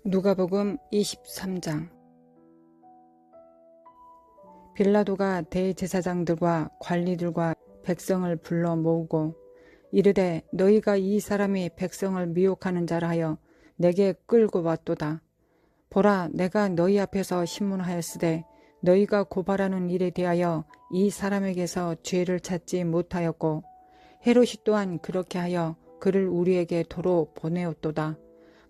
누가복음 23장. 빌라도가 대제사장들과 관리들과 백성을 불러 모으고 이르되 너희가 이 사람이 백성을 미혹하는 자라 하여 내게 끌고 왔도다. 보라, 내가 너희 앞에서 신문하였으되 너희가 고발하는 일에 대하여 이 사람에게서 죄를 찾지 못하였고 헤롯이 또한 그렇게 하여 그를 우리에게 도로 보내었도다.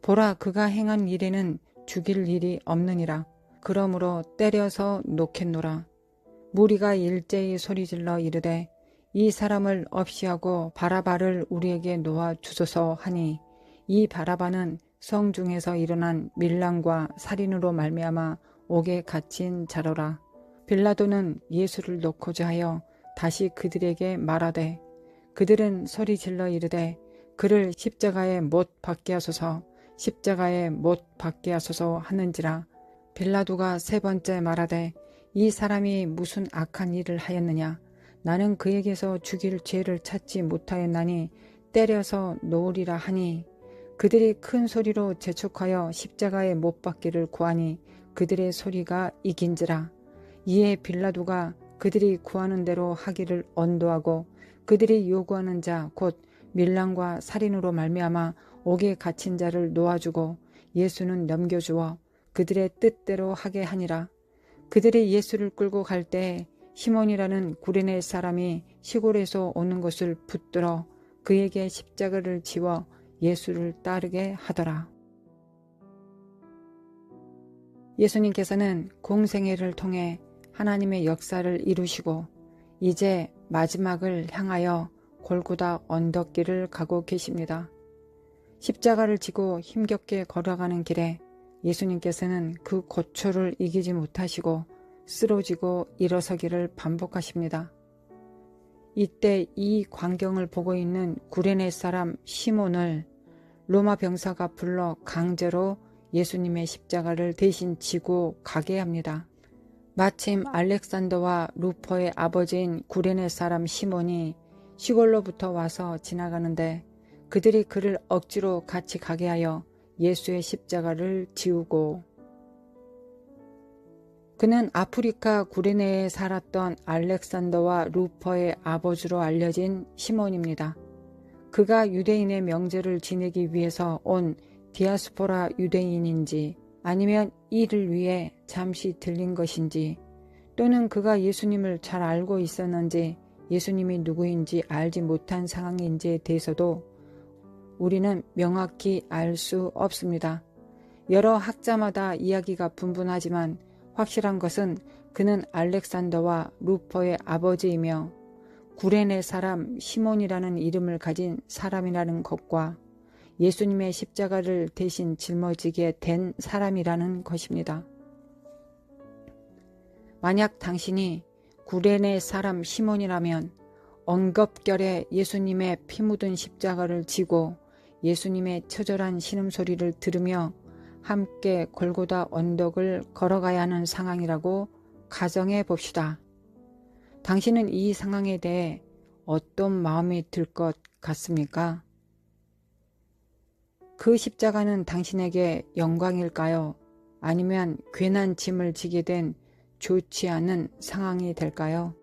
보라, 그가 행한 일에는 죽일 일이 없느니라. 그러므로 때려서 놓겠노라. 무리가 일제히 소리질러 이르되 이 사람을 없이하고 바라바를 우리에게 놓아 주소서 하니, 이 바라바는 성중에서 일어난 밀랑과 살인으로 말미암아 옥에 갇힌 자로라. 빌라도는 예수를 놓고자 하여 다시 그들에게 말하되, 그들은 소리질러 이르되 그를 십자가에 못 박게 하소서, 십자가에 못 박게 하소서 하는지라. 빌라도가 세 번째 말하되, 이 사람이 무슨 악한 일을 하였느냐? 나는 그에게서 죽일 죄를 찾지 못하였나니 때려서 놓으리라 하니, 그들이 큰 소리로 재촉하여 십자가에 못 박기를 구하니 그들의 소리가 이긴지라. 이에 빌라도가 그들이 구하는 대로 하기를 언도하고 그들이 요구하는 자 곧 밀랑과 살인으로 말미암아 옥에 갇힌 자를 놓아주고 예수는 넘겨주어 그들의 뜻대로 하게 하니라. 그들이 예수를 끌고 갈 때에 시몬이라는 구레네 사람이 시골에서 오는 것을 붙들어 그에게 십자가를 지워 예수를 따르게 하더라. 예수님께서는 공생애를 통해 하나님의 역사를 이루시고 이제 마지막을 향하여 골고다 언덕길을 가고 계십니다. 십자가를 지고 힘겹게 걸어가는 길에 예수님께서는 그 고초를 이기지 못하시고 쓰러지고 일어서기를 반복하십니다. 이때 이 광경을 보고 있는 구레네 사람 시몬을 로마 병사가 불러 강제로 예수님의 십자가를 대신 지고 가게 합니다. 마침 알렉산더와 루포의 아버지인 구레네 사람 시몬이 시골로부터 와서 지나가는데 그들이 그를 억지로 같이 가게 하여 예수의 십자가를 지우고, 그는 아프리카 구레네에 살았던 알렉산더와 루퍼의 아버지로 알려진 시몬입니다. 그가 유대인의 명절을 지내기 위해서 온 디아스포라 유대인인지 아니면 이를 위해 잠시 들린 것인지, 또는 그가 예수님을 잘 알고 있었는지 예수님이 누구인지 알지 못한 상황인지에 대해서도 우리는 명확히 알 수 없습니다. 여러 학자마다 이야기가 분분하지만 확실한 것은 그는 알렉산더와 루퍼의 아버지이며 구레네 사람 시몬이라는 이름을 가진 사람이라는 것과 예수님의 십자가를 대신 짊어지게 된 사람이라는 것입니다. 만약 당신이 구레네 사람 시몬이라면 엉겁결에 예수님의 피 묻은 십자가를 지고 예수님의 처절한 신음소리를 들으며 함께 골고다 언덕을 걸어가야 하는 상황이라고 가정해 봅시다. 당신은 이 상황에 대해 어떤 마음이 들 것 같습니까? 그 십자가는 당신에게 영광일까요? 아니면 괜한 짐을 지게 된 좋지 않은 상황이 될까요?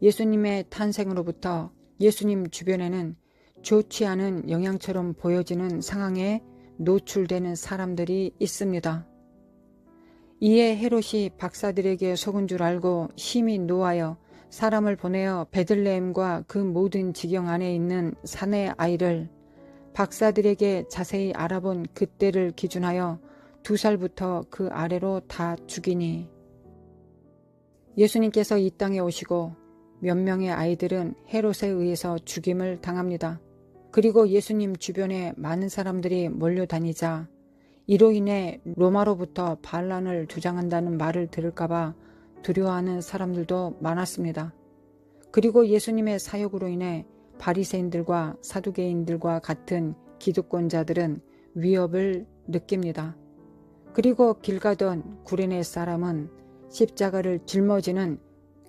예수님의 탄생으로부터 예수님 주변에는 좋지 않은 영향처럼 보여지는 상황에 노출되는 사람들이 있습니다. 이에 헤롯이 박사들에게 속은 줄 알고 심히 노하여 사람을 보내어 베들레헴과 그 모든 지경 안에 있는 사내 아이를 박사들에게 자세히 알아본 그때를 기준하여 2살부터 그 아래로 다 죽이니, 예수님께서 이 땅에 오시고 몇 명의 아이들은 헤롯에 의해서 죽임을 당합니다. 그리고 예수님 주변에 많은 사람들이 몰려다니자 이로 인해 로마로부터 반란을 주장한다는 말을 들을까봐 두려워하는 사람들도 많았습니다. 그리고 예수님의 사역으로 인해 바리새인들과 사두개인들과 같은 기득권자들은 위협을 느낍니다. 그리고 길 가던 구레네 사람은 십자가를 짊어지는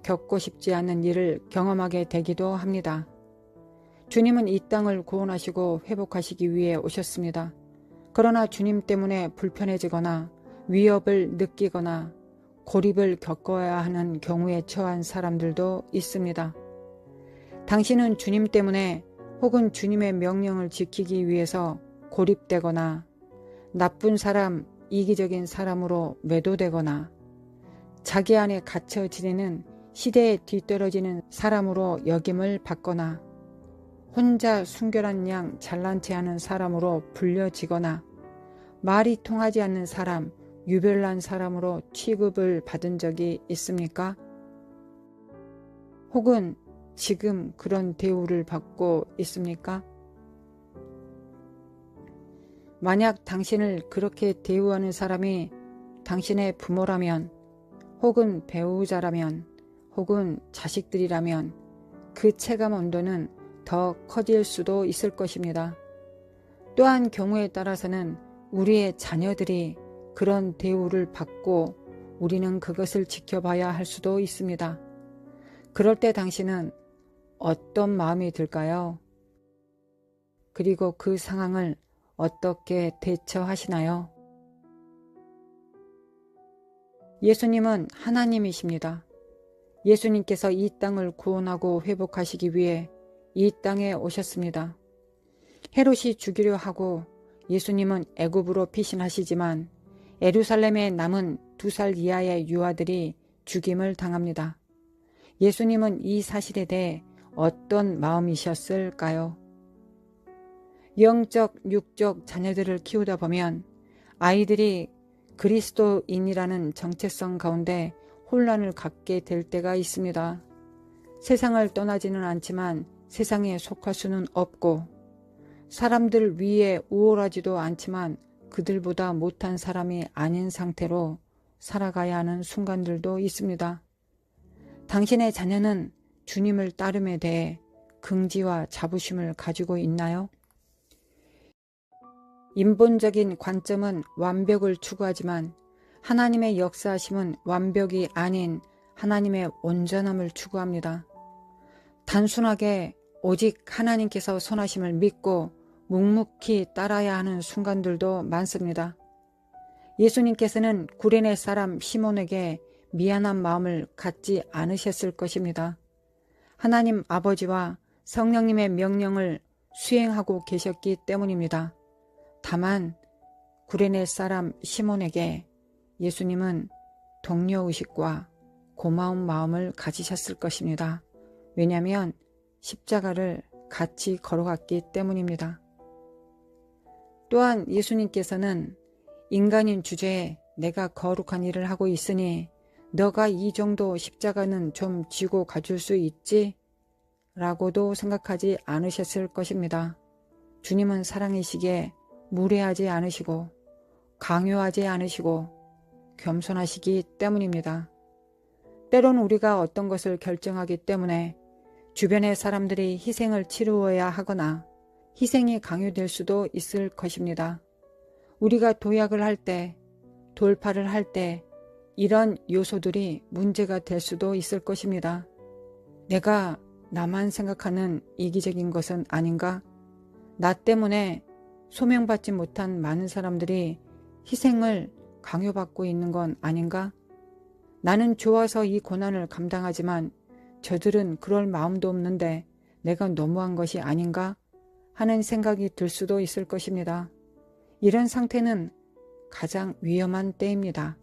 겪고 싶지 않은 일을 경험하게 되기도 합니다. 주님은 이 땅을 구원하시고 회복하시기 위해 오셨습니다. 그러나 주님 때문에 불편해지거나 위협을 느끼거나 고립을 겪어야 하는 경우에 처한 사람들도 있습니다. 당신은 주님 때문에 혹은 주님의 명령을 지키기 위해서 고립되거나 나쁜 사람, 이기적인 사람으로 매도되거나 자기 안에 갇혀 지내는 시대에 뒤떨어지는 사람으로 여김을 받거나 혼자 순결한 양 잘난 체하는 사람으로 불려지거나 말이 통하지 않는 사람, 유별난 사람으로 취급을 받은 적이 있습니까? 혹은 지금 그런 대우를 받고 있습니까? 만약 당신을 그렇게 대우하는 사람이 당신의 부모라면, 혹은 배우자라면, 혹은 자식들이라면 그 체감 온도는 더 커질 수도 있을 것입니다. 또한 경우에 따라서는 우리의 자녀들이 그런 대우를 받고 우리는 그것을 지켜봐야 할 수도 있습니다. 그럴 때 당신은 어떤 마음이 들까요? 그리고 그 상황을 어떻게 대처하시나요? 예수님은 하나님이십니다. 예수님께서 이 땅을 구원하고 회복하시기 위해 이 땅에 오셨습니다. 헤롯이 죽이려 하고 예수님은 애굽으로 피신하시지만 예루살렘에 남은 2살 이하의 유아들이 죽임을 당합니다. 예수님은 이 사실에 대해 어떤 마음이셨을까요? 영적, 육적 자녀들을 키우다 보면 아이들이 그리스도인이라는 정체성 가운데 혼란을 갖게 될 때가 있습니다. 세상을 떠나지는 않지만 세상에 속할 수는 없고 사람들 위에 우월하지도 않지만 그들보다 못한 사람이 아닌 상태로 살아가야 하는 순간들도 있습니다. 당신의 자녀는 주님을 따름에 대해 긍지와 자부심을 가지고 있나요? 인본적인 관점은 완벽을 추구하지만 하나님의 역사하심은 완벽이 아닌 하나님의 온전함을 추구합니다. 단순하게 오직 하나님께서 선하심을 믿고 묵묵히 따라야 하는 순간들도 많습니다. 예수님께서는 구레네 사람 시몬에게 미안한 마음을 갖지 않으셨을 것입니다. 하나님 아버지와 성령님의 명령을 수행하고 계셨기 때문입니다. 다만 구레네 사람 시몬에게 예수님은 동료의식과 고마운 마음을 가지셨을 것입니다. 왜냐하면 십자가를 같이 걸어갔기 때문입니다. 또한 예수님께서는 인간인 주제에 내가 거룩한 일을 하고 있으니 너가 이 정도 십자가는 좀 지고 가줄 수 있지? 라고도 생각하지 않으셨을 것입니다. 주님은 사랑이시기에 무례하지 않으시고 강요하지 않으시고 겸손하시기 때문입니다. 때론 우리가 어떤 것을 결정하기 때문에 주변의 사람들이 희생을 치루어야 하거나 희생이 강요될 수도 있을 것입니다. 우리가 도약을 할 때, 돌파를 할 때 이런 요소들이 문제가 될 수도 있을 것입니다. 내가 나만 생각하는 이기적인 것은 아닌가? 나 때문에 소명받지 못한 많은 사람들이 희생을 강요받고 있는 건 아닌가? 나는 좋아서 이 고난을 감당하지만 저들은 그럴 마음도 없는데 내가 너무한 것이 아닌가? 하는 생각이 들 수도 있을 것입니다. 이런 상태는 가장 위험한 때입니다.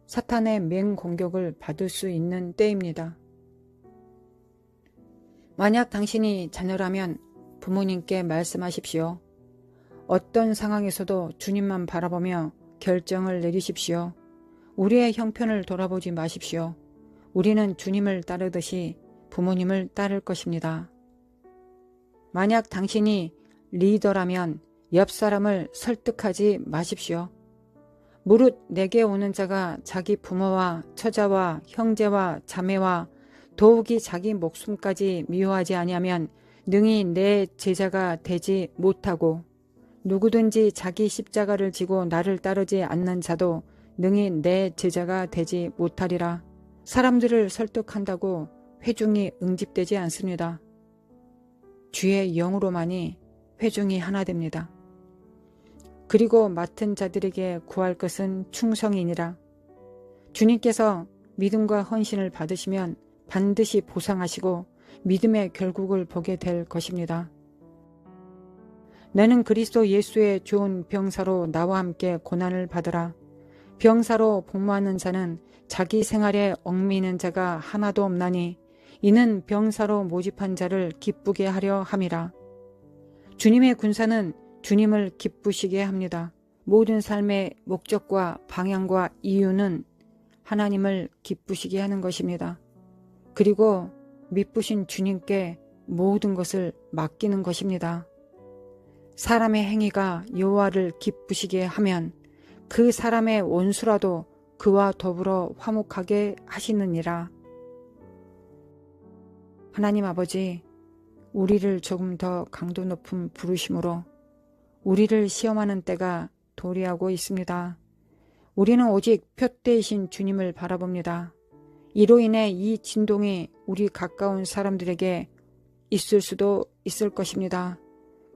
사탄의 맹공격을 받을 수 있는 때입니다. 만약 당신이 자녀라면 부모님께 말씀하십시오. 어떤 상황에서도 주님만 바라보며 결정을 내리십시오. 우리의 형편을 돌아보지 마십시오. 우리는 주님을 따르듯이 부모님을 따를 것입니다. 만약 당신이 리더라면 옆 사람을 설득하지 마십시오. 무릇 내게 오는 자가 자기 부모와 처자와 형제와 자매와 더욱이 자기 목숨까지 미워하지 아니하면 능히 내 제자가 되지 못하고 누구든지 자기 십자가를 지고 나를 따르지 않는 자도 능히 내 제자가 되지 못하리라. 사람들을 설득한다고 회중이 응집되지 않습니다. 주의 영으로만이 회중이 하나 됩니다. 그리고 맡은 자들에게 구할 것은 충성이니라. 주님께서 믿음과 헌신을 받으시면 반드시 보상하시고 믿음의 결국을 보게 될 것입니다. 너는 그리스도 예수의 좋은 병사로 나와 함께 고난을 받으라. 병사로 복무하는 자는 자기 생활에 얽매이는 자가 하나도 없나니 이는 병사로 모집한 자를 기쁘게 하려 함이라. 주님의 군사는 주님을 기쁘시게 합니다. 모든 삶의 목적과 방향과 이유는 하나님을 기쁘시게 하는 것입니다. 그리고 미쁘신 주님께 모든 것을 맡기는 것입니다. 사람의 행위가 여호와를 기쁘시게 하면 그 사람의 원수라도 그와 더불어 화목하게 하시느니라. 하나님 아버지, 우리를 조금 더 강도 높은 부르심으로 우리를 시험하는 때가 도래하고 있습니다. 우리는 오직 표대이신 주님을 바라봅니다. 이로 인해 이 진동이 우리 가까운 사람들에게 있을 수도 있을 것입니다.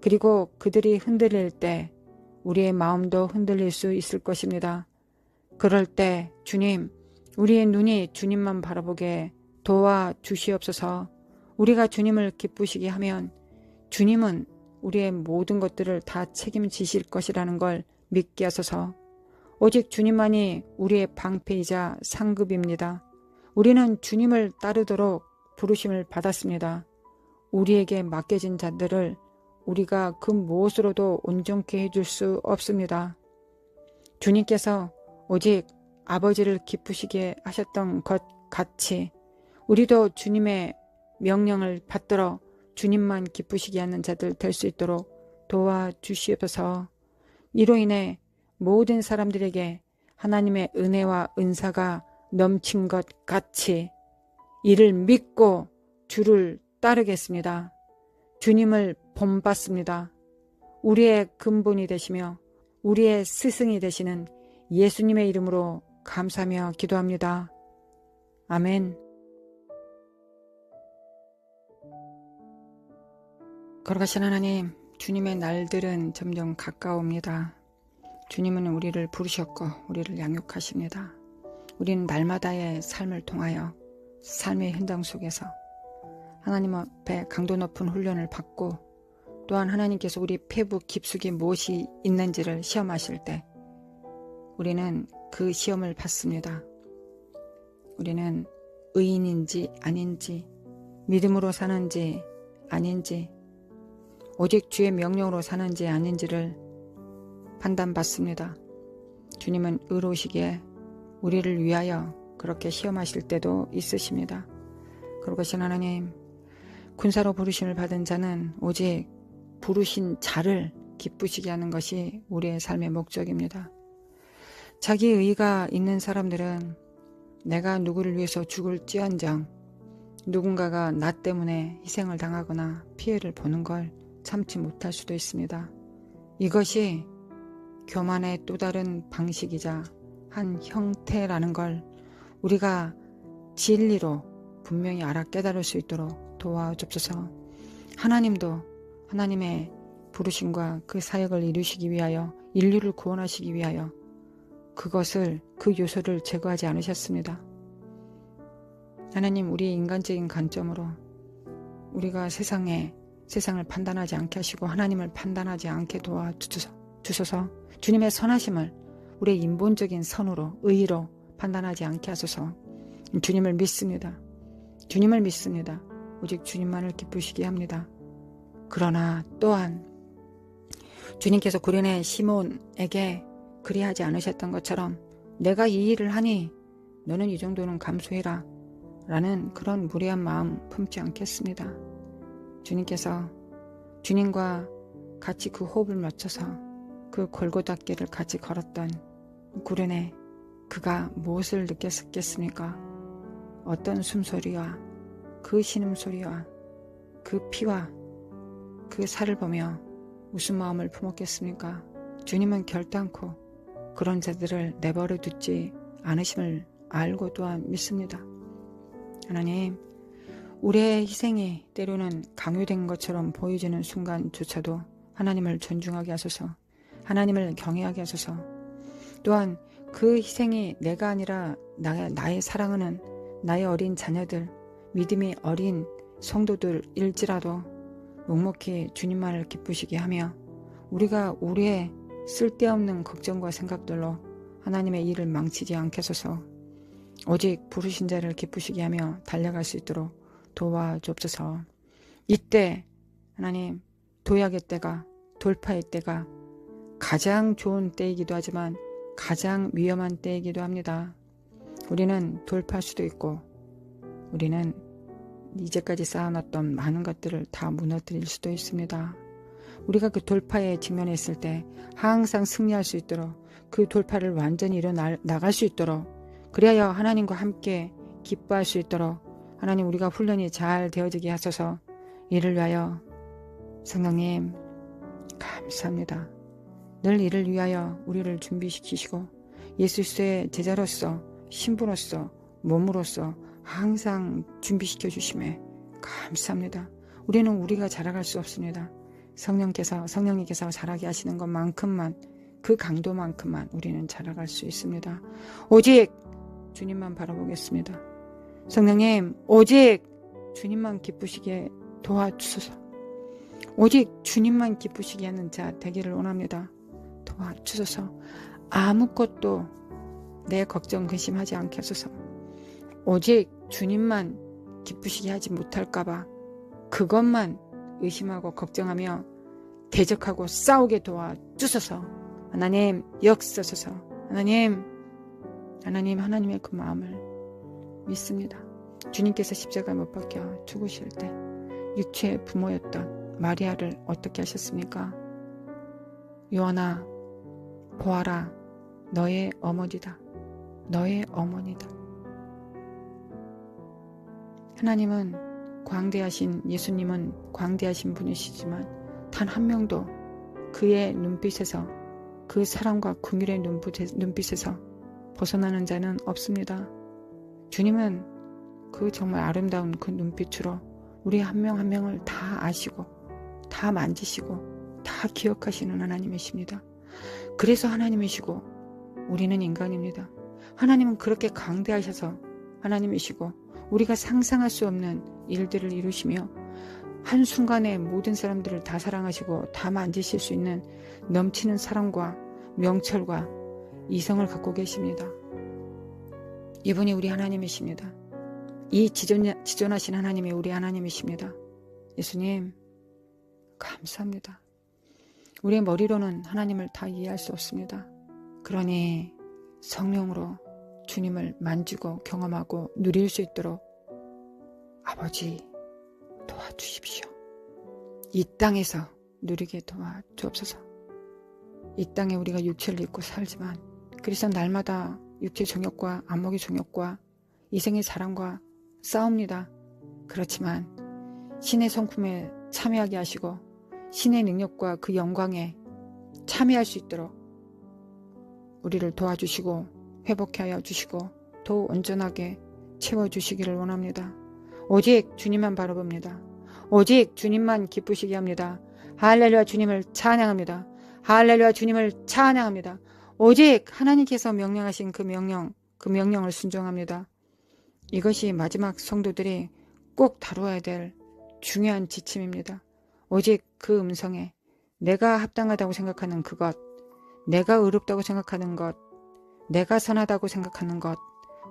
그리고 그들이 흔들릴 때 우리의 마음도 흔들릴 수 있을 것입니다. 그럴 때 주님, 우리의 눈이 주님만 바라보게 도와주시옵소서. 우리가 주님을 기쁘시게 하면 주님은 우리의 모든 것들을 다 책임지실 것이라는 걸 믿게 하소서. 오직 주님만이 우리의 방패이자 상급입니다. 우리는 주님을 따르도록 부르심을 받았습니다. 우리에게 맡겨진 자들을 우리가 그 무엇으로도 온전케 해줄 수 없습니다. 주님께서 오직 아버지를 기쁘시게 하셨던 것 같이 우리도 주님의 명령을 받들어 주님만 기쁘시게 하는 자들 될 수 있도록 도와주시옵소서. 이로 인해 모든 사람들에게 하나님의 은혜와 은사가 넘친 것 같이 이를 믿고 주를 따르겠습니다. 주님을 본받습니다. 우리의 근본이 되시며 우리의 스승이 되시는 예수님의 이름으로 감사하며 기도합니다. 아멘. 거룩하신 하나님, 주님의 날들은 점점 가까웁니다. 주님은 우리를 부르셨고 우리를 양육하십니다. 우리는 날마다의 삶을 통하여 삶의 현장 속에서 하나님 앞에 강도 높은 훈련을 받고 또한 하나님께서 우리 폐부 깊숙이 무엇이 있는지를 시험하실 때 우리는 그 시험을 받습니다. 우리는 의인인지 아닌지, 믿음으로 사는지 아닌지, 오직 주의 명령으로 사는지 아닌지를 판단받습니다. 주님은 의로우시기에 우리를 위하여 그렇게 시험하실 때도 있으십니다. 그러신 하나님, 군사로 부르심을 받은 자는 오직 부르신 자를 기쁘시게 하는 것이 우리의 삶의 목적입니다. 자기 의가 있는 사람들은 내가 누구를 위해서 죽을지언정 누군가가 나 때문에 희생을 당하거나 피해를 보는 걸 참지 못할 수도 있습니다. 이것이 교만의 또 다른 방식이자 한 형태라는 걸 우리가 진리로 분명히 알아 깨달을 수 있도록 도와주옵소서. 하나님도 하나님의 부르심과 그 사역을 이루시기 위하여 인류를 구원하시기 위하여 그 요소를 제거하지 않으셨습니다. 하나님, 우리의 인간적인 관점으로 우리가 세상을 판단하지 않게 하시고 하나님을 판단하지 않게 도와주소서. 주님의 선하심을 우리의 인본적인 선으로 의로 판단하지 않게 하소서. 주님을 믿습니다. 주님을 믿습니다. 오직 주님만을 기쁘시게 합니다. 그러나 또한 주님께서 구련의 시몬에게 그리하지 않으셨던 것처럼 내가 이 일을 하니 너는 이 정도는 감수해라 라는 그런 무례한 마음 품지 않겠습니다. 주님께서 주님과 같이 그 호흡을 맞춰서 그 골고다 길을 같이 걸었던 구련에 그가 무엇을 느꼈겠습니까? 어떤 숨소리와 그 신음소리와 그 피와 그 살을 보며 무슨 마음을 품었겠습니까? 주님은 결단코 그런 자들을 내버려 두지 않으심을 알고 또한 믿습니다. 하나님, 우리의 희생이 때로는 강요된 것처럼 보여지는 순간조차도 하나님을 존중하게 하소서. 하나님을 경외하게 하소서. 또한 그 희생이 내가 아니라 나의 사랑하는 나의 어린 자녀들, 믿음이 어린 성도들일지라도 묵묵히 주님만을 기쁘시게 하며 우리가 우리의 쓸데없는 걱정과 생각들로 하나님의 일을 망치지 않게 하소서. 오직 부르신 자를 기쁘시게 하며 달려갈 수 있도록 도와주옵소서. 이때 하나님, 도약의 때가, 돌파의 때가 가장 좋은 때이기도 하지만 가장 위험한 때이기도 합니다. 우리는 돌파할 수도 있고 우리는 이제까지 쌓아놨던 많은 것들을 다 무너뜨릴 수도 있습니다. 우리가 그 돌파에 직면했을 때 항상 승리할 수 있도록 그 돌파를 완전히 이뤄나갈 수 있도록 그리하여 하나님과 함께 기뻐할 수 있도록 하나님 우리가 훈련이 잘 되어지게 하소서. 이를 위하여 성령님 감사합니다. 늘 이를 위하여 우리를 준비시키시고 예수 그리스도의 제자로서 신부로서 몸으로서 항상 준비시켜 주심에 감사합니다. 우리는 우리가 자라갈 수 없습니다. 성령님께서 자라게 하시는 것만큼만 그 강도만큼만 우리는 자라갈 수 있습니다. 오직 주님만 바라보겠습니다. 성령님 오직 주님만 기쁘시게 도와주소서. 오직 주님만 기쁘시게 하는 자 되기를 원합니다. 도와주소서. 아무것도 내 걱정 근심하지 않게 하소서. 오직 주님만 기쁘시게 하지 못할까봐 그것만 의심하고 걱정하며 대적하고 싸우게 도와주소서. 하나님 역사소서. 하나님의 그 마음을 믿습니다. 주님께서 십자가에 못 박혀 죽으실 때 육체의 부모였던 마리아를 어떻게 하셨습니까? 요한아 보아라, 너의 어머니다. 너의 어머니다. 하나님은 광대하신, 예수님은 광대하신 분이시지만 단 한 명도 그의 눈빛에서, 그 사랑과 긍휼의 눈빛에서 벗어나는 자는 없습니다. 주님은 그 정말 아름다운 그 눈빛으로 우리 한 명 한 명을 다 아시고 다 만지시고 다 기억하시는 하나님이십니다. 그래서 하나님이시고 우리는 인간입니다. 하나님은 그렇게 강대하셔서 하나님이시고 우리가 상상할 수 없는 일들을 이루시며 한순간에 모든 사람들을 다 사랑하시고 다 만지실 수 있는 넘치는 사랑과 명철과 이성을 갖고 계십니다. 이분이 우리 하나님이십니다. 이 지존하신 하나님이 우리 하나님이십니다. 예수님 감사합니다. 우리의 머리로는 하나님을 다 이해할 수 없습니다. 그러니 성령으로 주님을 만지고 경험하고 누릴 수 있도록 아버지 도와주십시오. 이 땅에서 누리게 도와주옵소서. 이 땅에 우리가 육체를 입고 살지만 그래서 날마다 육체 정욕과 안목의 정욕과 이생의 사랑과 싸웁니다. 그렇지만 신의 성품에 참여하게 하시고 신의 능력과 그 영광에 참여할 수 있도록 우리를 도와주시고 회복하여 주시고 더 온전하게 채워주시기를 원합니다. 오직 주님만 바라봅니다. 오직 주님만 기쁘시게 합니다. 할렐루야, 주님을 찬양합니다. 할렐루야, 주님을 찬양합니다. 오직 하나님께서 명령하신 그 명령을 순종합니다. 이것이 마지막 성도들이 꼭 다루어야 될 중요한 지침입니다. 오직 그 음성에 내가 합당하다고 생각하는 그것, 내가 의롭다고 생각하는 것, 내가 선하다고 생각하는 것,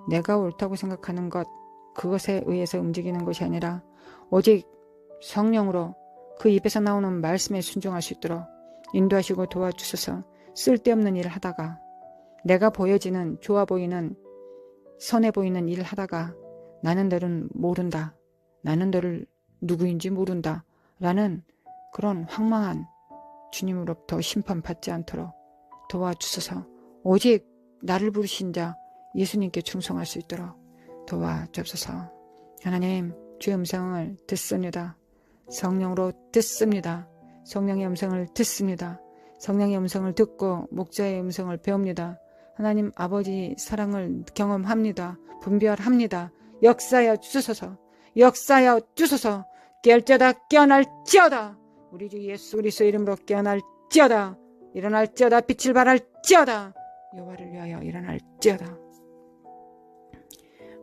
내가 옳다고 생각하는 것, 그것에 의해서 움직이는 것이 아니라 오직 성령으로 그 입에서 나오는 말씀에 순종할 수 있도록 인도하시고 도와주셔서 쓸데없는 일을 하다가 내가 보여지는 좋아 보이는 선해 보이는 일을 하다가 나는 너를 모른다. 나는 너를 누구인지 모른다. 라는 그런 황망한 주님으로부터 심판받지 않도록 도와주셔서 오직 나를 부르신 자 예수님께 충성할 수 있도록 도와주옵소서. 하나님 주의 음성을 듣습니다. 성령으로 듣습니다. 성령의 음성을 듣습니다. 성령의 음성을 듣고 목자의 음성을 배웁니다. 하나님 아버지 사랑을 경험합니다. 분별합니다. 역사하여 주소서. 역사하여 주소서. 깨어날지어다 깨어날지어다. 우리 주 예수 그리스도 이름으로 깨어날지어다. 일어날지어다. 빛을 발할지어다. 여호와를 위하여 일어날지어다.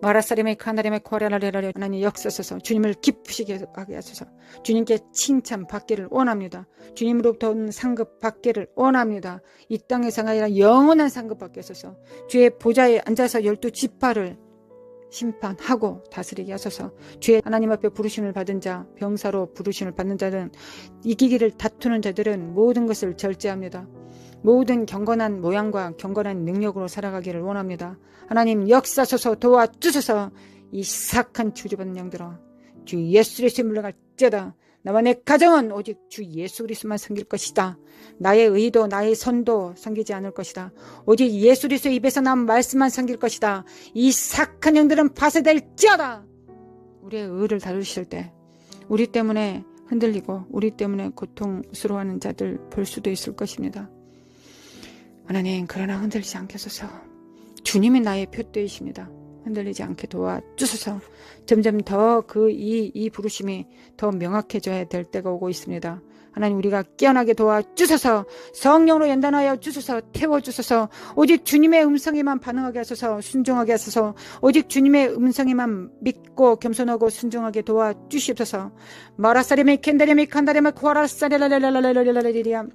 마라사림의 카나림의 코아라라레라레 하나님 역사소서. 주님을 기쁘시게 하게 하소서. 주님께 칭찬 받기를 원합니다. 주님으로부터 온 상급 받기를 원합니다. 이 땅에서가 아니라 영원한 상급 받게 하소서. 주의 보좌에 앉아서 12지파를 심판하고 다스리게 하소서. 주의 하나님 앞에 부르심을 받은 자, 병사로 부르심을 받는 자들은, 이기기를 다투는 자들은 모든 것을 절제합니다. 모든 경건한 모양과 경건한 능력으로 살아가기를 원합니다. 하나님 역사소서. 도와주소서. 이 사악한 주주받는 영들아, 주 예수 그리스도에 물러갈지어다. 나와 내 가정은 오직 주 예수 그리스도만 섬길 것이다. 나의 의도 나의 선도 섬기지 않을 것이다. 오직 예수 그리스도의 입에서 나온 말씀만 섬길 것이다. 이 사악한 영들은 파쇄될지어다. 우리의 의를 다루실 때 우리 때문에 흔들리고 우리 때문에 고통스러워하는 자들 볼 수도 있을 것입니다. 하나님, 그러나 흔들리지 않게 하소서. 주님이 나의 표대이십니다. 흔들리지 않게 도와주소서. 점점 더 이 부르심이 더 명확해져야 될 때가 오고 있습니다. 하나님, 우리가 깨어나게 도와주소서. 성령으로 연단하여 주소서. 태워주소서. 오직 주님의 음성에만 반응하게 하소서. 순종하게 하소서. 오직 주님의 음성에만 믿고 겸손하고 순종하게 도와주시옵소서. 마라사리메 켄다리메 칸다리메 코아라사리라라라라라라라리리야.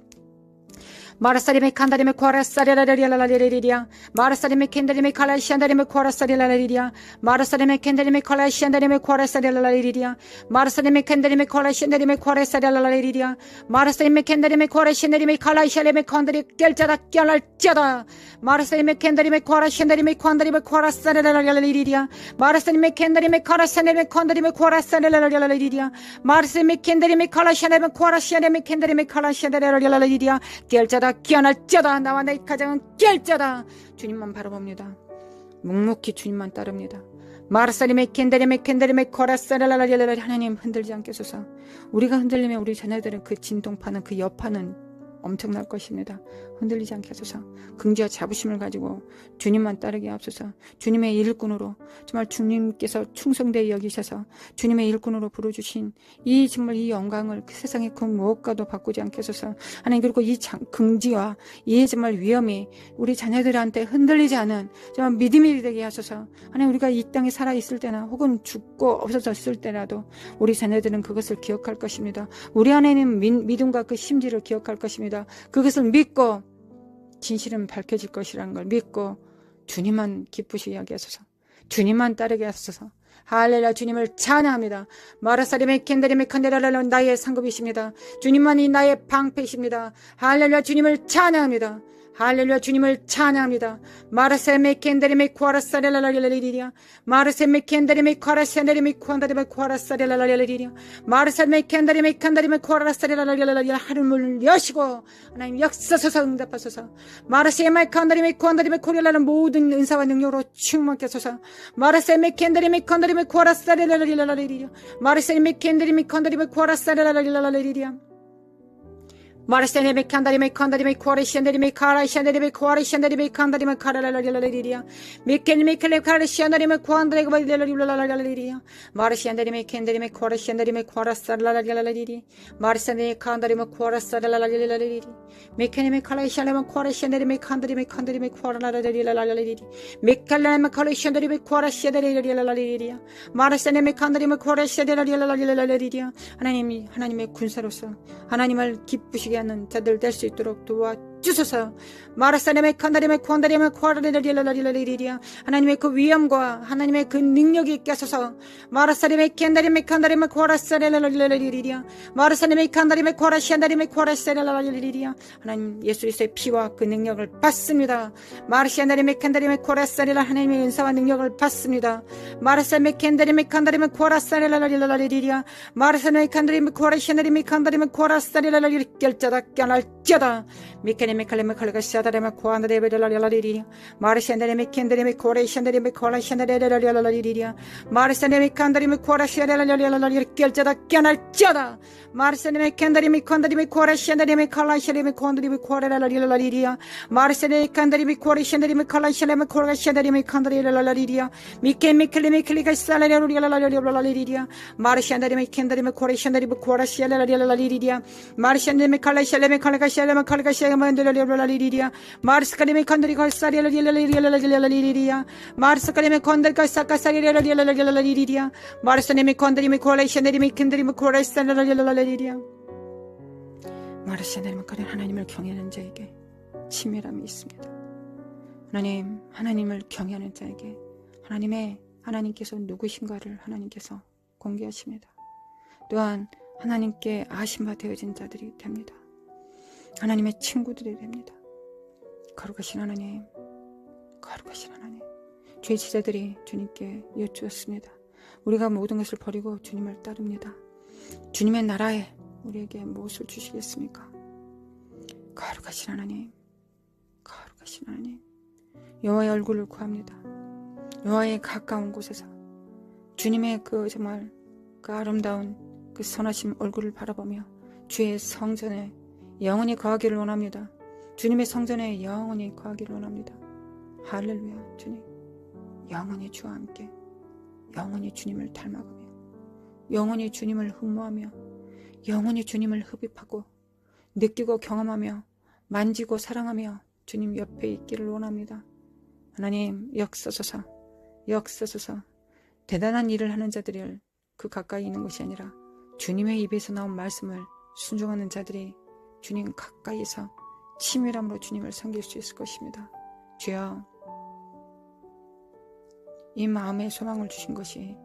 마라사리메 칸다리메 코아라사리라라라라라리리야. 마라사리메 켄다리메 칼라시안다리메 코아라사리라라리리야. 마라사리메 켄다리메 칼라시안다리메 코아라사리라라리리야. 마라사리메 켄다리메 칼라시안다리메 코아라사리라라리리야. 마라사리메 켄다리메 코아라시안다리메 칼라시안다리메 칸다리 깰자다 깨알지어다. 마라사리메 켄다리메 코아라시안다리메 칸다리메 코아라사리라라리리야. 마라사리메 켄다리메 칼라시안다리메 칸다리메 코아라사리라라리리야. 마라사리메 켄다리메 칼라시안다리메 코아라시안다리메 켄다리메 칼라시안다리라라리리야. 깰자다 깨어날지어다. 나와 내 가정은 깰자다. 주님만 바라봅니다. 묵묵히 주님만 따릅니다. 마라사리메 켄다리메 켄다리메 코라사라라라라라. 하나님, 흔들지 않게 하소서. 우리가 흔들리면 우리 자녀들은 그 진동파는 그 여파는 엄청날 것입니다. 흔들리지 않게 하소서. 긍지와 자부심을 가지고 주님만 따르게 하소서. 주님의 일꾼으로 정말 주님께서 충성되게 여기셔서 주님의 일꾼으로 부르주신 이 정말 이 영광을 그 세상의 그 무엇과도 바꾸지 않게 하소서. 하나님, 그리고 이 긍지와 이 정말 위험이 우리 자녀들한테 흔들리지 않은 정말 믿음이 되게 하소서. 하나님, 우리가 이 땅에 살아있을 때나 혹은 죽고 없어졌을 때라도 우리 자녀들은 그것을 기억할 것입니다. 우리 안에는 믿음과 그 심지를 기억할 것입니다. 그것을 믿고 진실은 밝혀질 것이라는 걸 믿고 주님만 기쁘시게 하게 하소서. 주님만 따르게 하소서. 할렐루야. 주님을 찬양합니다. 마라사리메 켄다리메 칸데라라. 나의 상급이십니다. 주님만이 나의 방패이십니다. 할렐루야. 주님을 찬양합니다. 할렐루야. 주님을 찬양합니다. 마르세메 켄다리메 코아라사레라라리리리야. 마르세메 켄다리메 코아라사레리메 코안다리메 코아라사레라라리리리야. 마르세메 켄다리메 칸다리메 코아라사레라라리리리야. 하늘문을 여시고 하나님 역사소서. 응답하소서. 마르세메 칸다리메 코안다리메 코리라는 모든 은사와 능력으로 충만케 하소서. 마르세메 켄다리메 칸다리메 코아라사레라라리리리야. 마르세메 켄다리메 칸다리메 코아라사레라라리리리야. 마르세네메 칸다리메 칸다리메 코아리시안다리메 카라시안다리메 코아리시안다리메 칸다리메 카라라라라라리리야. 미켈메 켈레 카라시안다리메 코안다리메 마르시안다리메 켄다리메 코아리시안다리메 코아라사라라라라리리. 마르세네 칸다리메 코아라사라라라라리리. 미켈메 칼라시안다리메 코아리시안다리메 칸다리메 코아라라라라리리. 미켈레메 칼라시안다리메 코아라시안다리라라라리리야. 마르세네메 칸다리메 코아라시안다리라라라리리야. 하나님의 군사로서 하나님을 기쁘시게 하는 자들 될 수 있도록 도와주소서. 마라사네메 칸다리메 코안다리메 코아라리라리라리리리야. 하나님의 그 위엄과 하나님의 그 능력이 있게 하소서. 마라사리메 켄다리메 칸다리메 코아라사레라리라리리리야. 마라사네메 칸다리메 코아라시안다리메 코아라사레라리리리야. 하나님 예수 그리스도의 피와 그 능력을 받습니다. 마르시안다리메 켄다리메 코아라사레라. 하나님의 은사와 능력을 받습니다. 마라사메 켄다리메 칸다리메 코아라사레라리라리리리야. 마라사네메 칸다리메 코아라시안다리메 칸다리메 코아라사레라리리. 결자다 깨날지어다. 미케네메 칼레메 칼레가 시아다레메 코안다레베라리라리리리야. 마르시안다레메 켄다리메 코아라시안다리메 코아라시안다레라리라리리리야. 마르시안다레메 칸다리메 코아라시아레라리라리리. 결자다 깨날지어다. 마르시안다레메 켄다리메 칸다리메 코아라시안다리메 칼라시아레메 코안다리메 코아라라리라리리야. 마르시안다레메 칸다리메 코아라시안다리메 칼라시아레메 코아라시안다리메 칸다리라라리리야. 미케메 칼레메 칼레가 시아레라리라리라리리리야. 마르시안다레메 켄다리메 코아라시안다리메 코아라시아레라리라리리야. 마르시안다레메 칼라시아레메 칼라시아레메 칼라시아레메 콘들리리리리리리야 마르스카리메 콘들리 걸사리리리리리리리리리리야 마르스카리메 콘들 걸사카사리리리리리리리리야 마르스네메 콘들리메 콜레이션네리메 킨들리메 콜레이션네리리리리리리야 마르샤네리메 콘들 하나님을 경외하는 자에게 치밀함이 있습니다. 하나님을 경외하는 자에게 하나님께서 누구신가를 하나님께서 공개하십니다. 또한 하나님께 아심바 되어진 자들이 됩니다. 하나님의 친구들이 됩니다. 거룩하신 하나님, 주의 제자들이 주님께 여쭈었습니다. 우리가 모든 것을 버리고 주님을 따릅니다. 주님의 나라에 우리에게 무엇을 주시겠습니까? 거룩하신 하나님, 여호와의 얼굴을 구합니다. 여호와의 가까운 곳에서 주님의 정말 아름다운 선하신 얼굴을 바라보며 주의 성전에 영원히 거하기를 원합니다. 주님의 성전에 영원히 거하기를 원합니다. 할렐루야. 주님, 영원히 주와 함께 영원히 주님을 닮아가며 영원히 주님을 흠모하며 영원히 주님을 흡입하고 느끼고 경험하며 만지고 사랑하며 주님 옆에 있기를 원합니다. 하나님 역사소서 대단한 일을 하는 자들을 그 가까이 있는 것이 아니라 주님의 입에서 나온 말씀을 순종하는 자들이 주님 가까이에서 치밀함으로 주님을 섬길 수 있을 것입니다. 주여, 이 마음에 소망을 주신 것이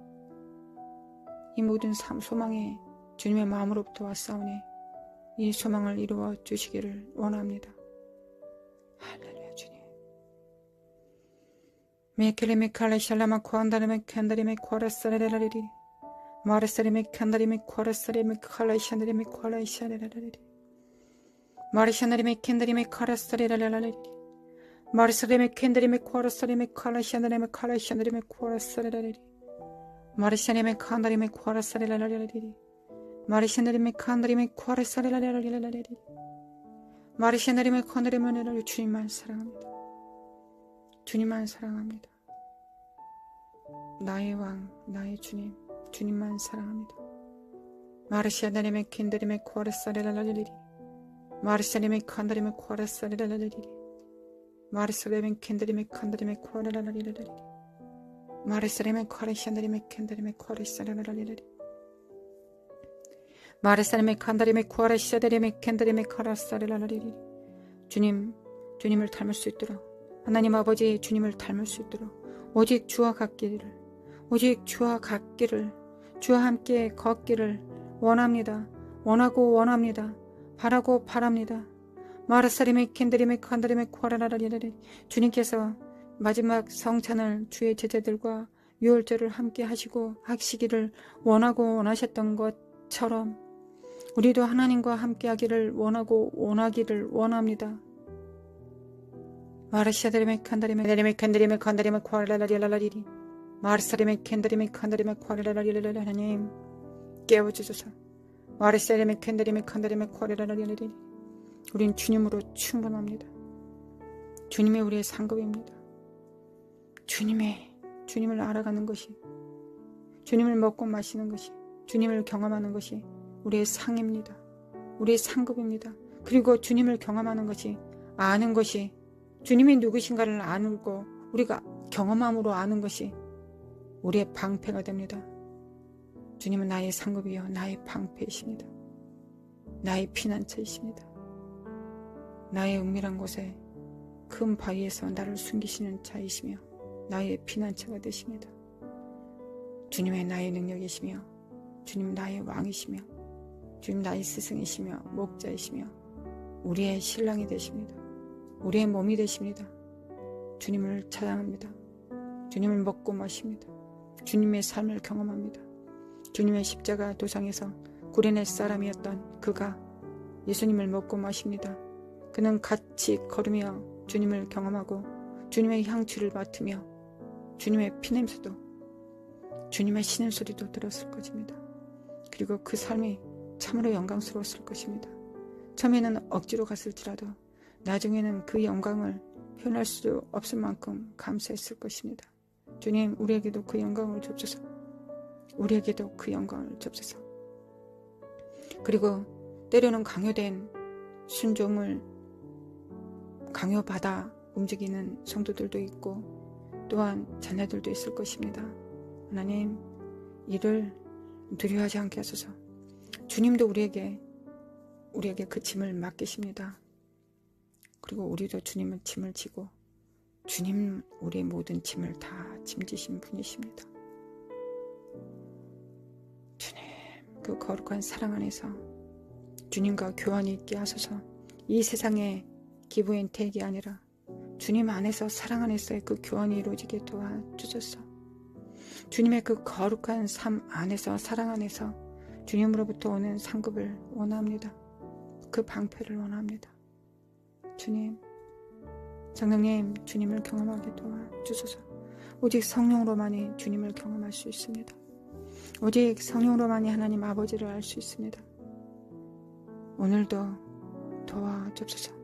이 모든 소망이 주님의 마음으로부터 왔사오니 이 소망을 이루어 주시기를 원합니다. 할렐루야. 주님, 메켈레메 칼레샬라마 코안다레메 캔다리메 코라사레라리리 마르사리메 캔다리메 코라사리메 칼레샤나리메 코라샤레라리리 마르샤나리메 캔다리메 카라사레라리리 마르사리메 캔다리메 코라사리메 칼레샤나리메 칼레샤나리메 코라사레라리리 마르샤나리메 칸다리메 코라사레라리리 마르샤나리메 칸다리메 코라사레라리리 마르샤나리메 칸다리메 주님만 사랑합니다. 주님만 사랑합니다. 나의 왕, 나의 주님, 주님만 사랑합니다. 마르샤나리메 캔다리메 코라사레라리리 마르샤나리메 칸다리메 코라사레라리리 마르샤나리메 캔다리메 칸다리메 코라라리리 마르샤나리메 코라샤나리메 캔다리메 코라사레라리리 마르샤나리메 칸다리메 코라샤나리메 캔다리메 코라사레라리리 주님을 닮을 수 있도록 하나님 아버지 주님을 닮을 수 있도록 오직 주와 같기를 주와 함께 걷기를 원합니다. 원합니다. 바라고 바랍니다. 마르사리메 캔다리메 칸다리메 코라라리리 주님께서 마지막 성찬을 주의 제자들과 유월절을 함께 하시기를 원하셨던 것처럼 우리도 하나님과 함께 하기를 원하기를 원합니다. 마르샤다리메 칸다리메 칸다리메 코라라리라리리 마르사리메 캔다리메 칸다리메 코라라리라리 하나님 깨워주소서. 마르사리메 캔다리메 칸다리메 코라라리라리 우린 주님으로 충분합니다. 주님이 우리의 상급입니다. 주님을 알아가는 것이, 주님을 먹고 마시는 것이, 주님을 경험하는 것이 우리의 상입니다. 우리의 상급입니다. 그리고 주님을 경험하는 것이, 아는 것이, 주님이 누구신가를 아는고 우리가 경험함으로 아는 것이 우리의 방패가 됩니다. 주님은 나의 상급이요 나의 방패이십니다. 나의 피난처이십니다. 나의 은밀한 곳에 큰 바위에서 나를 숨기시는 자이시며 나의 피난처가 되십니다. 주님의 나의 능력이시며 주님 나의 왕이시며 주님 나의 스승이시며 목자이시며 우리의 신랑이 되십니다. 우리의 몸이 되십니다. 주님을 찬양합니다. 주님을 먹고 마십니다. 주님의 삶을 경험합니다. 주님의 십자가 도상에서 구레네 사람이었던 그가 예수님을 먹고 마십니다. 그는 같이 걸으며 주님을 경험하고 주님의 향취를 맡으며 주님의 피냄새도 주님의 신음소리도 들었을 것입니다. 그리고 그 삶이 참으로 영광스러웠을 것입니다. 처음에는 억지로 갔을지라도 나중에는 그 영광을 표현할 수 없을 만큼 감사했을 것입니다. 주님, 우리에게도 그 영광을 줍소서. 우리에게도 그 영광을 줍소서. 그리고 때로는 강요된 순종을 강요받아 움직이는 성도들도 있고 또한 자녀들도 있을 것입니다. 하나님, 이를 두려워하지 않게 하소서. 주님도 우리에게 그 짐을 맡기십니다. 그리고 우리도 주님은 짐을 지고 주님 우리의 모든 짐을 다 짐지신 분이십니다. 주님, 그 거룩한 사랑 안에서 주님과 교환이 있게 하소서. 이 세상의 기부인 택이 아니라 주님 안에서 사랑 안에서의 그 교환이 이루어지게 도와주소서. 주님의 그 거룩한 삶 안에서 사랑 안에서 주님으로부터 오는 상급을 원합니다. 그 방패를 원합니다. 주님, 성령님, 주님을 경험하게 도와주소서. 오직 성령으로만이 주님을 경험할 수 있습니다. 오직 성령으로만이 하나님 아버지를 알 수 있습니다. 오늘도 도와주소서.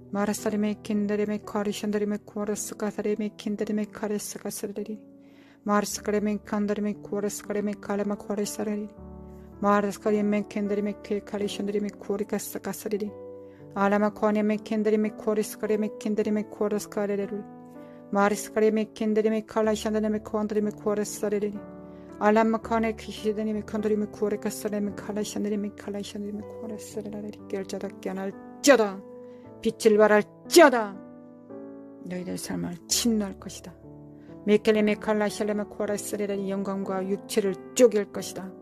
마라사리메 킨데리메 카리샨데리메 쿠아라스카사리메 킨데리메 카레스카사리리 마르스카리메 칸다리메 쿠아라스카리메 칼레마 쿠아레사리리 마르스카리메 킨데리메 케카리샨데리메 쿠아리카사카사리리 알라마 쿠아니메 킨데리메 쿠아리스카리메 킨데리메 쿠아라스카레레루 마르스카리메 킨데리메 칼라샨데리메 쿠안데리메 쿠아레사리리 알라마 카네 키시데니메 칸데리메 쿠아리카사레메 칼라샨데리메 칼라샨데리메 쿠아레사레라리 결자다 깨날쩌다 빛을 발할지어다. 너희들 삶을 침노할 것이다. 미켈레메 칼라샬레메 코라스레라리 영광과 육체를 쪼갤 것이다.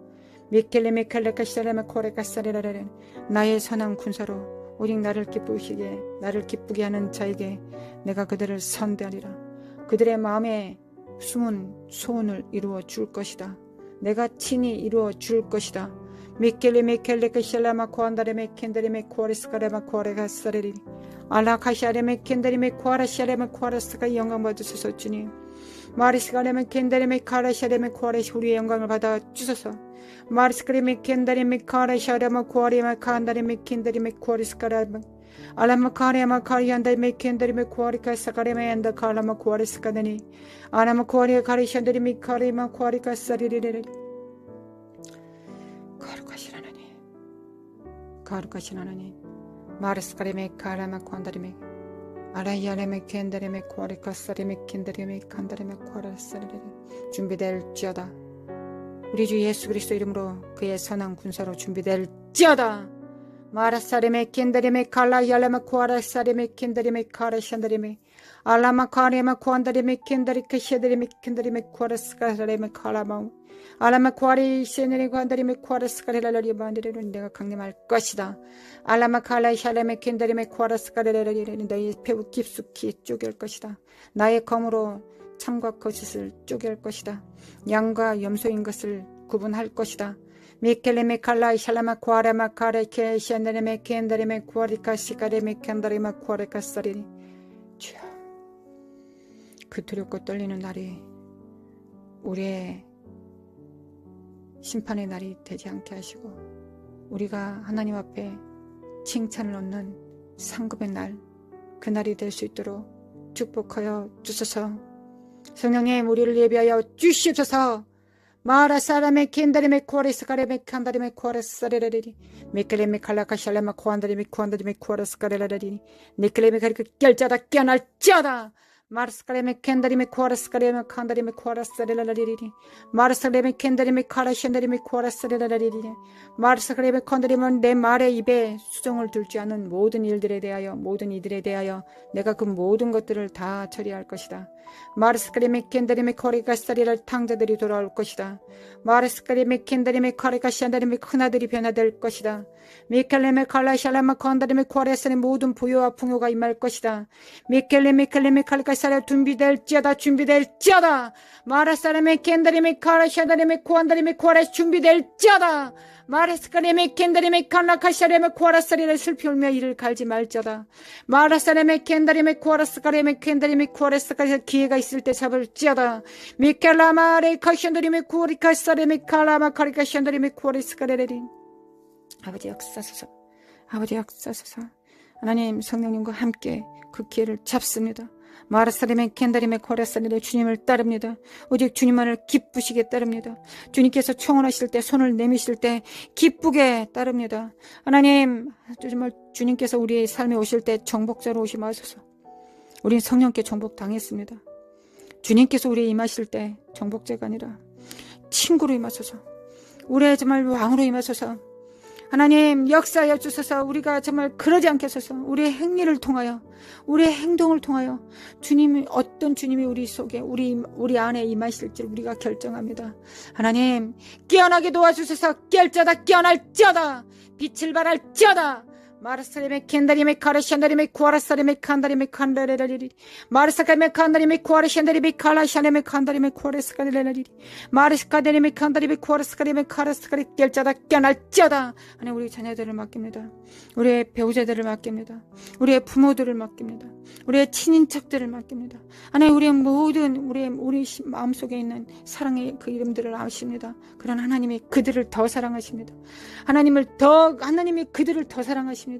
미켈레메 칼라카샬레메 코레카사레라레 나의 선한 군사로 오직 나를 기쁘게 하는 자에게 내가 그들을 선대하리라. 그들의 마음에 숨은 소원을 이루어 줄 것이다. 내가 친히 이루어 줄 것이다. 미켈레메 켈레카샬라마 코안다레메 켄데레메 코아레스카레마 코아레가사레리 알라카샤레메 켄데레메 코아라샤레메 코아라스가 영광 받으소서. 주님, 마리스카레메 켄데레메 카라샤레메 코아레시 우리의 영광을 받아 주소서. 마리스카레메 켄데레메 카라샤레메 코아레마 칸다레메 켄데레메 코아레스카레메 알라마 카레마 카리안다레메 켄데레메 코아리카사카레메 안다 칼라마 코아레스카데니 아나마 코아리아 카리샨데레메 카레마 코아리카사리리레 거룩하신 하나님, 마르스카레메 카라마 콘다레메 아라이아레메 켄다레메 코아리카사레메 켄다레메 칸다레메 코아라사레레 준비될지어다. 우리 주 예수 그리스도 이름으로 그의 선한 군사로 준비될지어다. 마라사레메 켄다레메 칼라이아레메 코아라사레메 켄다레메 카라샨다레메 알라마 카레마 코안다레메 켄다리카 셰데레메 켄다레메 코아라스카레메 칼라마 알라마 쿠아리 시에네리 관다리메 쿠아라스카레라리 반데레로 내가 강림할 것이다. 알라마 칼라이 샬레메 켄다리메 쿠아라스카레라리 너희 배우 깊숙이 쪼갤 것이다. 나의 검으로 참과 거짓을 쪼갤 것이다. 양과 염소인 것을 구분할 것이다. 미켈레메 칼라이 샬라마 쿠아라마 카레케 시에네레메 켄다리메 쿠아리카 시카레메 켄다리메 쿠아리카사리니 주여, 그 두렵고 떨리는 날이 우리의 심판의 날이 되지 않게 하시고 우리가 하나님 앞에 칭찬을 얻는 상급의 날, 그 날이 될 수 있도록 축복하여 주소서. 성령님, 우리를 예비하여 주시옵소서. 마라사라메 켄다리메 코아레스카레메 칸다리메 코아레스사레레리 미켈레메 칼라카샬레마 코안다리메 코아레스카레라리 니켈레메 가리그 결자다 깨어날지어다. 마르스카레메 켄다리메 코아라스카레메 칸다리메 코아라스레라리리 마르스카레메 켄다리메 카라샨다리메 코아라스레라리리 마르스카레메 컨다리메 내 말의 입에 수정을 둘지 않은 모든 일들에 대하여 모든 이들에 대하여 내가 그 모든 것들을 다 처리할 것이다. 마르스카레메 켄다리메 코리가사리랄 탕자들이 돌아올 것이다. 마르스카레메 켄다리메 카리가샨다리메 큰아들이 변화될 것이다. 미켈레메 칼라샬라마 컨다리메 코아라스의 모든 부요와 풍요가 임할 것이다. 미켈레메 칼리카사레 준비될지어다. 마라사레메 켄다리메 카라샤다리메 코안다리메 코아라스 준비될지어다. 마라스카레메 켄다리메 칼라카샤레메 코아라사리를 슬피 울며 이를 갈지 말지어다. 마라사레메 켄다리메 코아라스카레메 켄다리메 코아라스카레 기회가 있을 때 잡을지어다. 미켈라마레 카샨다리메 코리카사레메 칼라마 카리카샨다리메 코아라스카레레리 아버지 역사소서. 아버지 역사소서. 하나님, 성령님과 함께 그 기회를 잡습니다. 마르사림의 켄다림의 코라사리의 주님을 따릅니다. 오직 주님만을 기쁘시게 따릅니다. 주님께서 청혼하실 때, 손을 내미실 때 기쁘게 따릅니다. 하나님, 정말 주님께서 우리의 삶에 오실 때 정복자로 오시마소서. 우리는 성령께 정복당했습니다. 주님께서 우리에 임하실 때 정복자가 아니라 친구로 임하소서. 우리의 정말 왕으로 임하소서. 하나님, 역사하여 주소서. 우리가 정말 그러지 않게 하소서. 우리의 행위를 통하여, 우리의 행동을 통하여 주님이, 어떤 주님이 우리 속에, 우리 안에 임하실지 우리가 결정합니다. 하나님, 깨어나게 도와주소서. 깰자다 깨어날자다, 빛을 발할자다. 마르사리메 켄다리메 카라샨다리메 쿠아라사리메 칸다리메 칸다레라리리 마르사카메 칸다리메 쿠아라샨다리메 칼라샤네메 칸다리메 쿠아라스카레라리리 마르스카데리메 칸다리메 쿠아라스카리메 카라스카리 깰자다 깨어날자다. 하나님, 우리 자녀들을 맡깁니다. 우리의 배우자들을 맡깁니다. 우리의 부모들을 맡깁니다. 우리의 친인척들을 맡깁니다. 하나님, 우리의 모든 우리 마음속에 있는 사랑의 그 이름들을 아십니다. 그런 하나님이 그들을 더 사랑하십니다. 하나님이 그들을 더 사랑하십니다.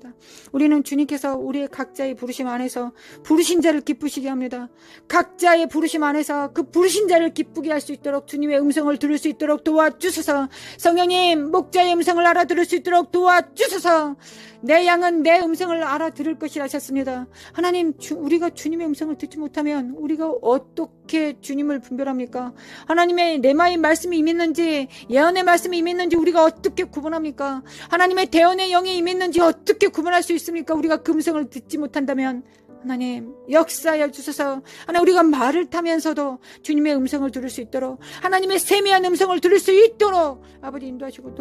우리는 주님께서 우리의 각자의 부르심 안에서 부르신 자를 기쁘시게 합니다. 각자의 부르심 안에서 그 부르신 자를 기쁘게 할 수 있도록 주님의 음성을 들을 수 있도록 도와주소서. 성령님, 목자의 음성을 알아들을 수 있도록 도와주소서. 내 양은 내 음성을 알아들을 것이라 하셨습니다. 하나님, 우리가 주님의 음성을 듣지 못하면 우리가 어떻게 주님을 분별합니까? 하나님의 레마의 말씀이 임했는지, 예언의 말씀이 임했는지 우리가 어떻게 구분합니까? 하나님의 대언의 영이 임했는지 어떻게 구분할 수 있습니까? 우리가 그 음성을 듣지 못한다면 하나님, 역사하여 주소서. 하나님, 우리가 말을 타면서도 주님의 음성을 들을 수 있도록, 하나님의 세미한 음성을 들을 수 있도록 아버지 인도하시고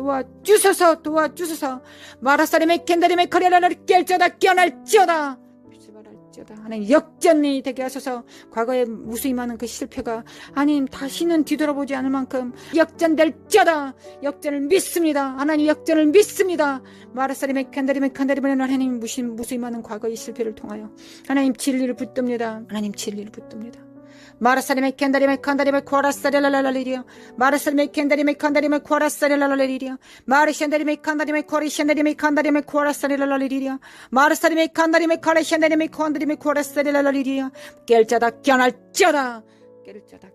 도와주소서. 마라사림의 켄다림의 커리라를 깰자다 깨어날지어다. 하나님, 역전이 되게 하소서. 과거에 무수히 그 실패가 하나님 다시는 뒤돌아보지 않을 만큼 역전될지어다. 역전을 믿습니다. 하나님, 역전을 믿습니다. 마라사림의 캔다림의 칸다림의 하나님, 무수히 많은 과거의 실패를 통하여 하나님 진리를 붙듭니다. 하나님, 진리를 붙듭니다. 마라사림의 캔다림의 칸다림의 코라사렐랄랄리리야 마라사림의 캔다림의 칸다림의 코라사렐랄랄리리야 마르샨다림의 칸다림의 코리샨다림의 칸다림의 코라사렐랄랄리리야 마라사림의 칸다림의 카라샨다림의 칸다림의 코라사렐랄랄리리야 깰자다 깨어날자다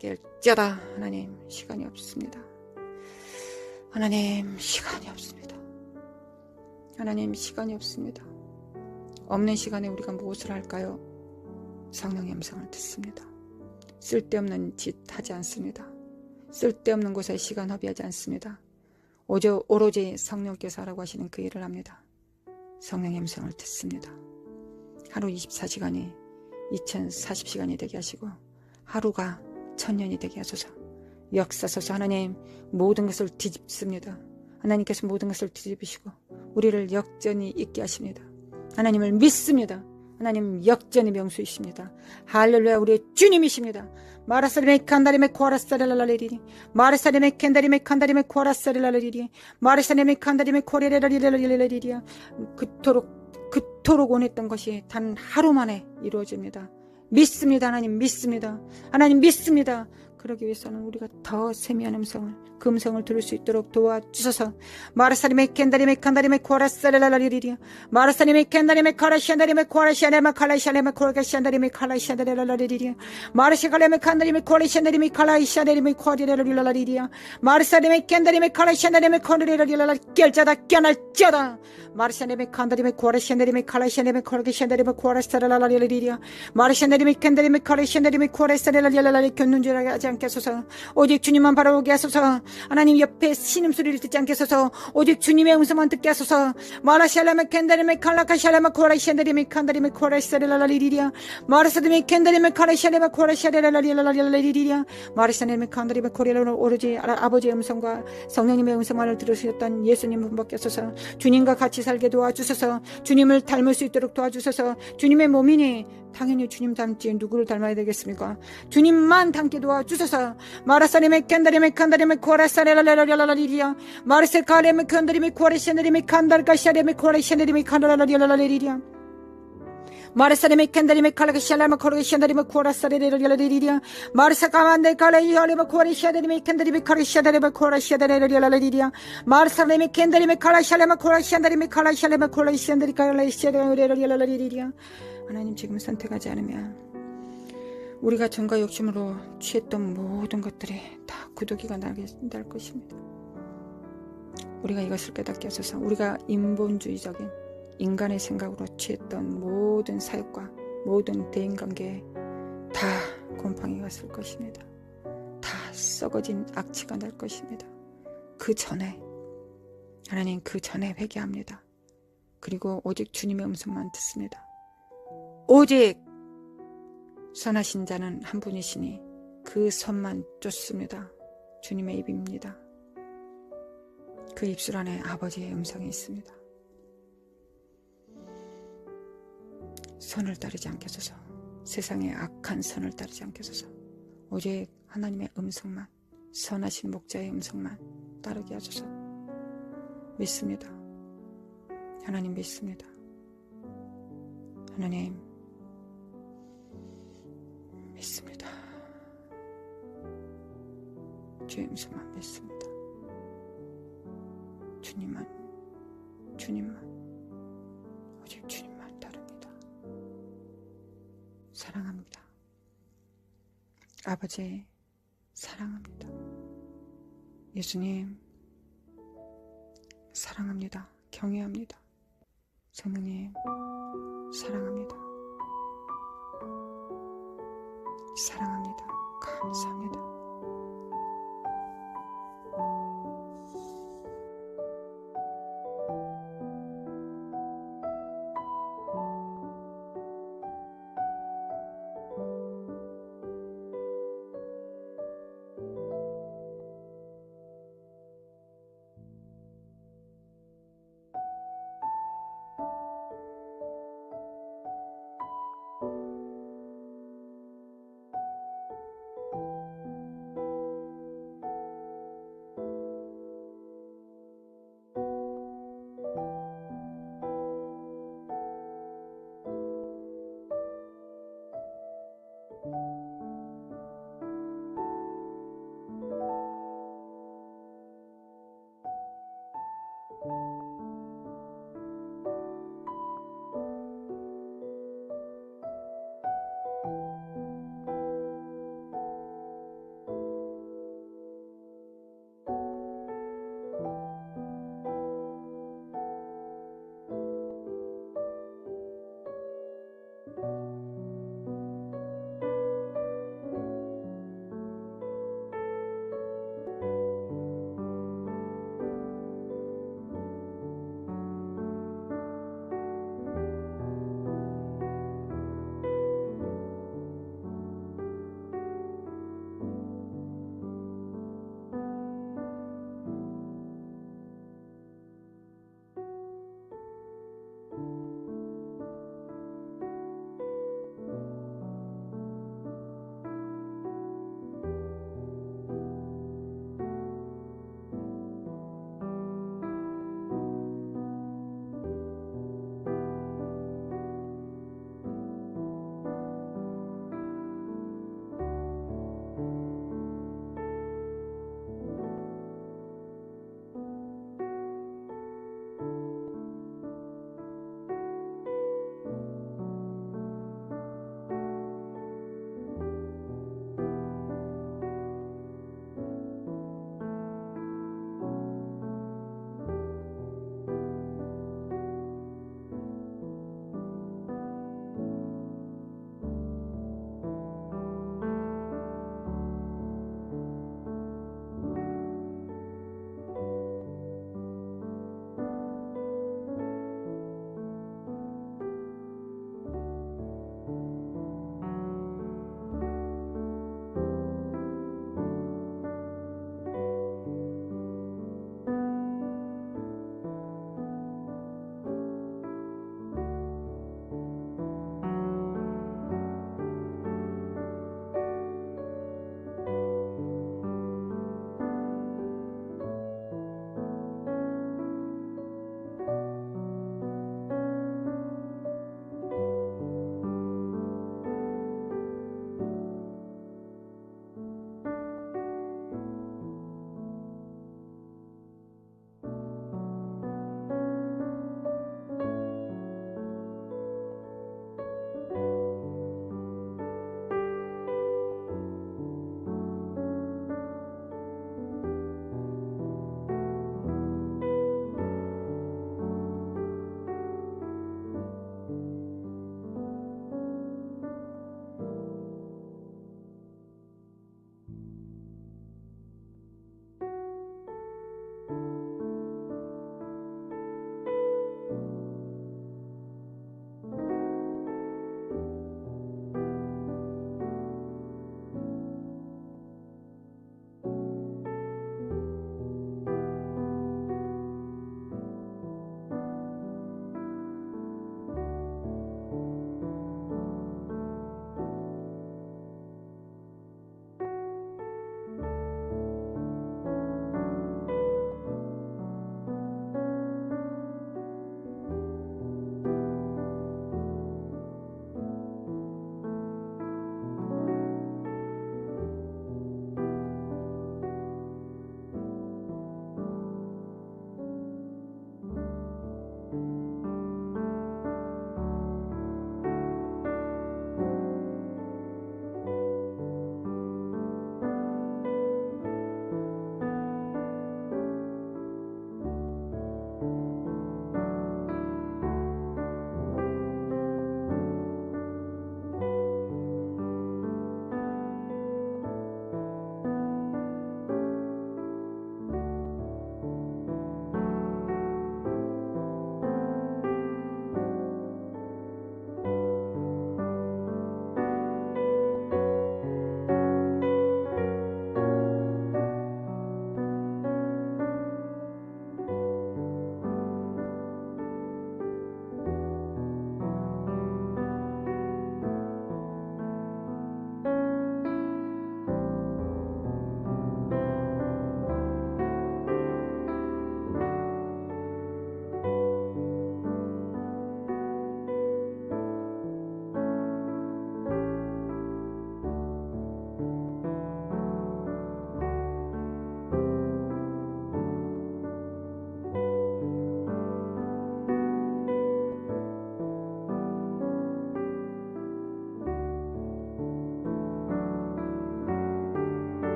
깰자다. 하나님, 시간이 없습니다. 하나님, 시간이 없습니다. 하나님, 시간이 없습니다. 없는 시간에 우리가 무엇을 할까요? 성령의 음성을 듣습니다. 쓸데없는 짓 하지 않습니다. 쓸데없는 곳에 시간 허비하지 않습니다. 오로지 성령께서 하라고 하시는 그 일을 합니다. 성령의 음성을 듣습니다. 하루 24시간이 2040시간이 되게 하시고 하루가 1000년이 되게 하소서. 역사소서. 하나님, 모든 것을 뒤집습니다. 하나님께서 모든 것을 뒤집으시고 우리를 역전히 있게 하십니다. 하나님을 믿습니다. 하나님, 역전의 명수이십니다. 할렐루야, 우리의 주님이십니다. 마라사림의 칸다림의 코라사렐랄라리리 마라사림의 캔다림의 칸다림의 코라사렐랄라리리 마라사림의 칸다림의 코레레라리레라리리리야 그토록 원했던 것이 단 하루 만에 이루어집니다. 믿습니다. 하나님, 믿습니다. 하나님, 믿습니다. 그러기 위해서는 우리가 더 세미한 음성을, 그 음성을 들을 수 있도록 도와주소서. 마라사림의 캔다림의 칸다림의 코라사렐랄라리리리야 마라사림의 캔다림의 카라시안다림의 코라시안다림의 칼라시안다림의 코라시안다림의 칼라시안다렐랄라리리리야 마라시칼레의 칸다림의 코라시안다림의 칼라시안다림의 코리레라리랄라리리야 마라사림의 캔다림의 카라시안다림의 코리레라리랄라 깰자다 깨어날자다 마라시안다림의 칸다림의 코라시안다림의 칼라시안다림의 코라시안다림의 코라사렐랄라리리리야 마라시안다림의 캔다림의 카라시안다림의 코라사렐랄라리랄라 견눈질하게 하지 않게 하소서. 오직 주님만 바라보게 하소서. 하나님, 옆에 신음소리를 듣지 않게 하소서. 오직 주님의 음성만 듣게 하소서. 마라샬라메 캔다리메 칼라카샬라메 코라시안다리메 칸다리메 코라시아렐랄라리리리야 마라사드메 캔다리메 카라시아레메 코라시아렐랄라리랄라리리리야 마라샤네메 칸다리메 코리랄라 오로지 아버지의 음성과 성령님의 음성만을 들으셨던 예수님 분밖에 없어서 주님과 같이 살게 도와주소서. 주님을 닮을 수 있도록 도와주소서. 주님의 몸이니 당연히 주님 닮지 누구를 닮아야 되겠습니까? 주님만 닮게 도와주소서. 마라사리메 캔다리메 칸다리메 코라사렐랄라리랄라리리야 마르세카레메 칸다리메 코라시아레메 칸달카시아레메 코라시아레메 칸달라리랄라리리야 마르사리메 캔다리메 칼라카시아레메 코라시아레메 코라사레레랄라리리야 마르사카만데 칼라이아레메 코라시아레메 캔다리메 카라시아레메 코라시아레레랄라리리야 마르사리메 캔다리메 칼라시아레메 코라시아레메 칼라시아레메 코라시아레메 칼라시아레레랄라리리야 하나님, 지금 선택하지 않으면 우리가 정과 욕심으로 취했던 모든 것들이 다 구더기가 날 것입니다. 우리가 이것을 깨닫게 하소서. 우리가 인본주의적인 인간의 생각으로 취했던 모든 사역과 모든 대인관계에 다 곰팡이가 쓸 것입니다. 다 썩어진 악취가 날 것입니다. 그 전에 하나님, 그 전에 회개합니다. 그리고 오직 주님의 음성만 듣습니다. 오직 선하신 자는 한 분이시니 그 선만 쫓습니다. 주님의 입입니다. 그 입술 안에 아버지의 음성이 있습니다. 선을 따르지 않게 하소서. 세상의 악한 선을 따르지 않게 하소서. 오직 하나님의 음성만, 선하신 목자의 음성만 따르게 하소서. 믿습니다. 하나님 믿습니다. 하나님 믿습니다. 주의 음성만 믿습니다. 주님만, 오직 주님만 따릅니다. 사랑합니다. 아버지 사랑합니다. 예수님 사랑합니다. 경외합니다. 성령님 사랑합니다. 사랑합니다. 감사합니다.